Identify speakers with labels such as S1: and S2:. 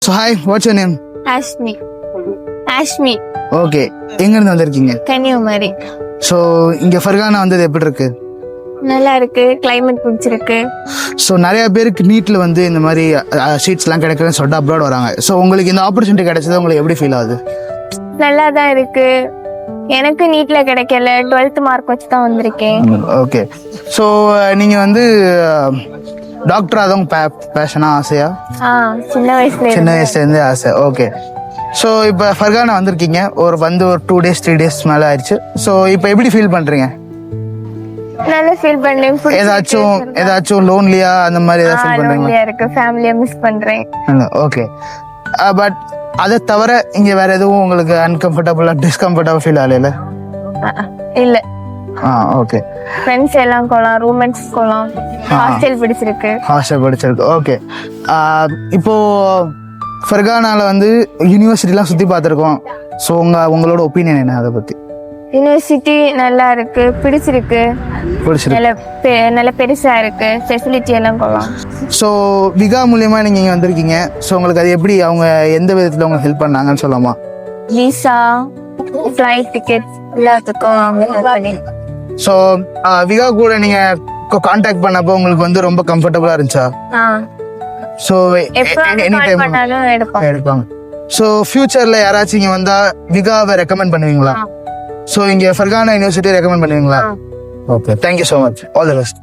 S1: So hi, what's your name?
S2: Ashmi
S1: okay, எங்கேருந்து வந்திருக்கீங்க?
S2: Kanyakumari.
S1: So இங்கே ஃபர்கானா வந்தது எப்படி இருக்கு?
S2: நல்லா இருக்கு, கிளைமேட் பிடிச்சிருக்கு.
S1: ஸோ நிறைய பேருக்கு நீட்டில் வந்து இந்த மாதிரி ஷீட்ஸ்லாம் கிடைக்கிறேன்னு சொல்லிட்டு அப்ராட் வராங்க. ஸோ உங்களுக்கு இந்த ஆப்பர்ச்சுனிட்டி கிடைச்சது உங்களுக்கு எப்படி ஃபீல் ஆகுது?
S2: நல்லா தான் இருக்கு. எனக்கு நீட்ல கிடைக்கல, 12th மார்க் வச்சு தான் வந்திருக்கேன்.
S1: ஓகே, ஸோ நீங்கள் வந்து டாக்டர் ஆதவங்க பேஷனா ஆசையா?
S2: சின்ன
S1: வயசுலேருந்தே ஆசை. ஓகே, ஸோ இப்போ ஃபர்கானா வந்திருக்கீங்க, ஒரு 2 days 3 days மேலே ஆயிடுச்சு. ஸோ இப்போ எப்படி ஃபீல் பண்ணுறீங்க?
S2: நல்லா ஃபீல் பண்ணேன்.
S1: ஏதாச்சும் லோன்லியா அந்த மாதிரி ஏதாவது ஃபீல் பண்ணுறீங்களா?
S2: லோன்லியா இருக்கு, ஃபேமிலியை மிஸ் பண்றேன்.
S1: ஓகே, பட் அதை தவிர இங்க வேற எதுவும் உங்களுக்கு அன்கம்ஃபர்டபுளா டிஸ்கம்ஃபர்டபுள் ஃபீல் ஆகல?
S2: இல்ல.
S1: ஓகே,
S2: ஃப்ரெண்ட்ஸ் எல்லாம் போலாம், ரூம்மேட்ஸ் போலாம். ஹாஸ்டல் பிடிச்சிருக்கு. ஓகே, இப்போ ஃபர்கானால வந்து யூனிவர்சிட்டிலாம் சுத்தி பார்த்துருக்கோம். ஸோ உங்களோட ஒப்பீனியன் என்ன அதை பத்தி? யூனிவர்சிட்டி நல்லா இருக்கு, பிடிச்சிருக்கு. நல்ல பெருசா இருக்கு, ஃபெசிலிட்டி எல்லாம் போலாம்.
S1: ஸோ விகா மூலியமா நீங்க இங்க வந்திருக்கீங்க. ஸோ உங்களுக்கு அது எப்படி, அவங்க எந்த விதத்துல உங்களுக்கு ஹெல்ப் பண்ணாங்கன்னு சொல்லலாமா?
S2: விசா, ஃப்ளைட் டிக்கெட் எல்லாத்துக்கும் அவங்க ஹெல்ப் பண்ணி.
S1: ஸோ விகா கூட நீங்க கான்டாக்ட் பண்ணப்போ உங்களுக்கு வந்து ரொம்ப கம்ஃபர்டபுளா இருந்துச்சா? ஸோ எனி டைம் எடுப்பாங்க. ஸோ ஃபியூச்சர்ல யாராச்சும் இங்க வந்தா விகாவை ரெக்கமெண்ட் பண்ணுவீங்களா? ஸோ இங்க ஃபர்கானா யூனிவர்சிட்டி ரெக்கமெண்ட் பண்ணுவீங்களா? Okay, thank you so much, all the best.